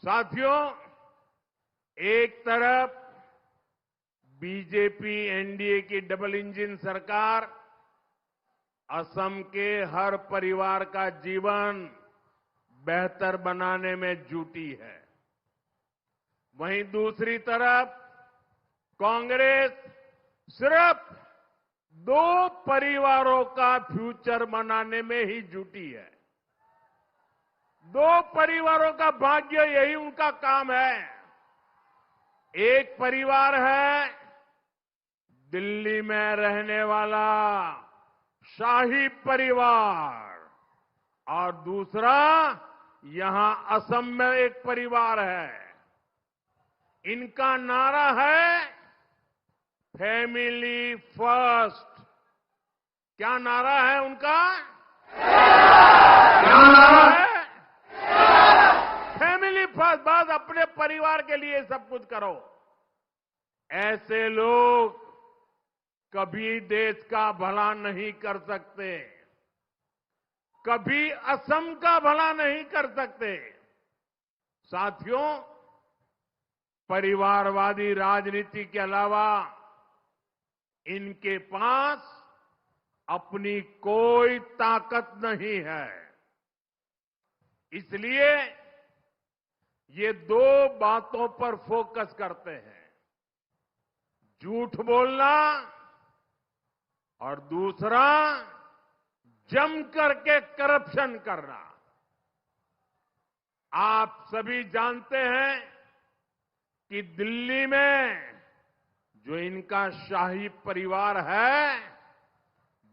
साथियों, एक तरफ बीजेपी एनडीए की डबल इंजन सरकार असम के हर परिवार का जीवन बेहतर बनाने में जुटी है। वहीं दूसरी तरफ कांग्रेस सिर्फ दो परिवारों का फ्यूचर बनाने में ही जुटी है। दो परिवारों का भाग्य, यही उनका काम है। एक परिवार है दिल्ली में रहने वाला शाही परिवार और दूसरा यहां असम में एक परिवार है। इनका नारा है फैमिली फर्स्ट। क्या नारा है उनका? क्या नारा है? Family first. बस अपने परिवार के लिए सब कुछ करो। ऐसे लोग कभी देश का भला नहीं कर सकते, कभी असम का भला नहीं कर सकते। साथियों, परिवारवादी राजनीति के अलावा इनके पास अपनी कोई ताकत नहीं है। इसलिए ये दो बातों पर फोकस करते हैं, झूठ बोलना और दूसरा जम करके करप्शन करना। आप सभी जानते हैं कि दिल्ली में जो इनका शाही परिवार है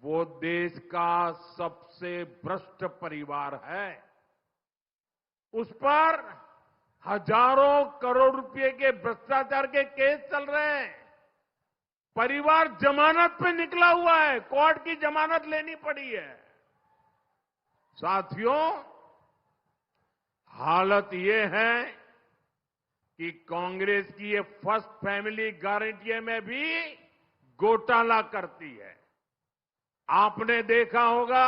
वो देश का सबसे भ्रष्ट परिवार है। उस पर हजारों करोड़ रुपए के भ्रष्टाचार के केस चल रहे हैं। परिवार जमानत पे निकला हुआ है, कोर्ट की जमानत लेनी पड़ी है। साथियों, हालत ये है कि कांग्रेस की ये फर्स्ट फैमिली गारंटी में भी घोटाला करती है। आपने देखा होगा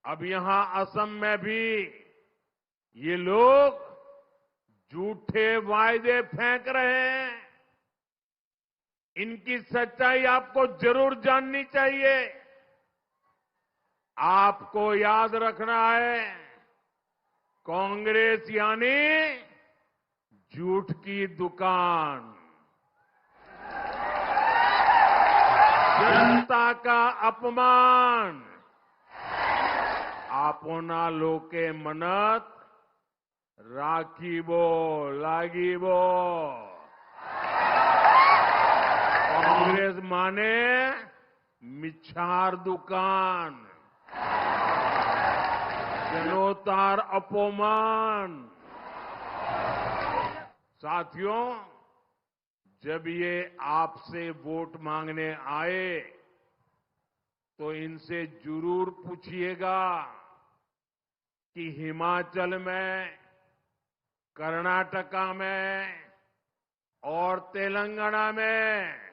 अब यहां असम में भी ये लोग झूठे वायदे फेंक रहे हैं। इनकी सच्चाई आपको जरूर जाननी चाहिए। आपको याद रखना है, कांग्रेस यानी झूठ की दुकान, जनता का अपमान, आपना लोके मनत राखीबो लागिबो। कांग्रेस माने मिच्छार दुकान, जनोतार अपमान। साथियों, जब ये आपसे वोट मांगने आए तो इनसे जरूर पूछिएगा कि हिमाचल में, कर्नाटका में और तेलंगाना में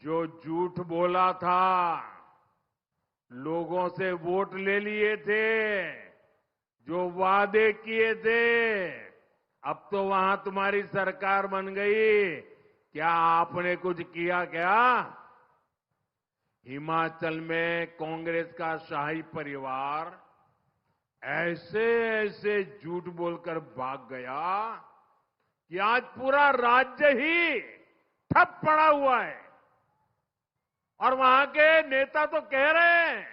जो झूठ बोला था, लोगों से वोट ले लिए थे, जो वादे किए थे, अब तो वहां तुम्हारी सरकार बन गई। क्या आपने कुछ किया क्या? हिमाचल में कांग्रेस का शाही परिवार ऐसे ऐसे झूठ बोलकर भाग गया कि आज पूरा राज्य ही ठप पड़ा हुआ है। और वहां के नेता तो कह रहे हैं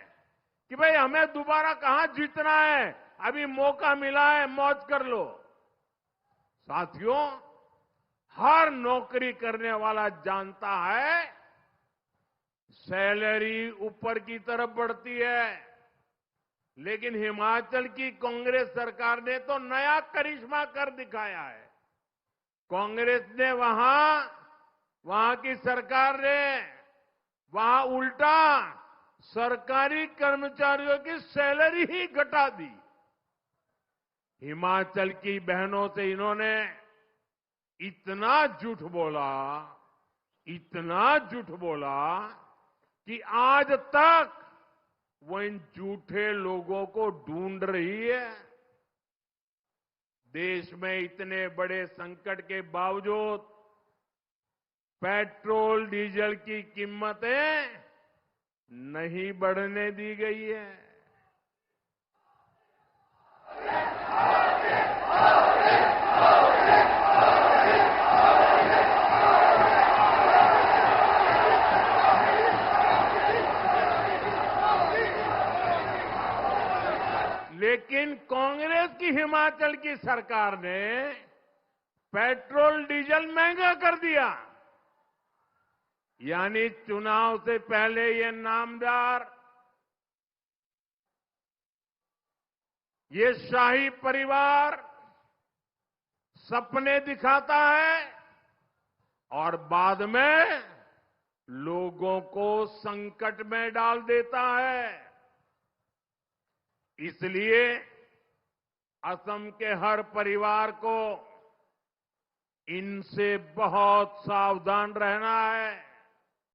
कि भाई हमें दोबारा कहां जीतना है, अभी मौका मिला है, मौज कर लो। साथियों, हर नौकरी करने वाला जानता है सैलरी ऊपर की तरफ बढ़ती है, लेकिन हिमाचल की कांग्रेस सरकार ने तो नया करिश्मा कर दिखाया है। कांग्रेस ने वहां की सरकार ने वहां उल्टा सरकारी कर्मचारियों की सैलरी ही घटा दी। हिमाचल की बहनों से इन्होंने इतना झूठ बोला, इतना झूठ बोला कि आज तक वो इन झूठे लोगों को ढूंढ रही है। देश में इतने बड़े संकट के बावजूद पेट्रोल डीजल की कीमतें नहीं बढ़ने दी गई है। लेकिन कांग्रेस की हिमाचल की सरकार ने पेट्रोल डीजल महंगा कर दिया। यानी चुनाव से पहले ये नामदार, ये शाही परिवार सपने दिखाता है और बाद में लोगों को संकट में डाल देता है। इसलिए असम के हर परिवार को इनसे बहुत सावधान रहना है।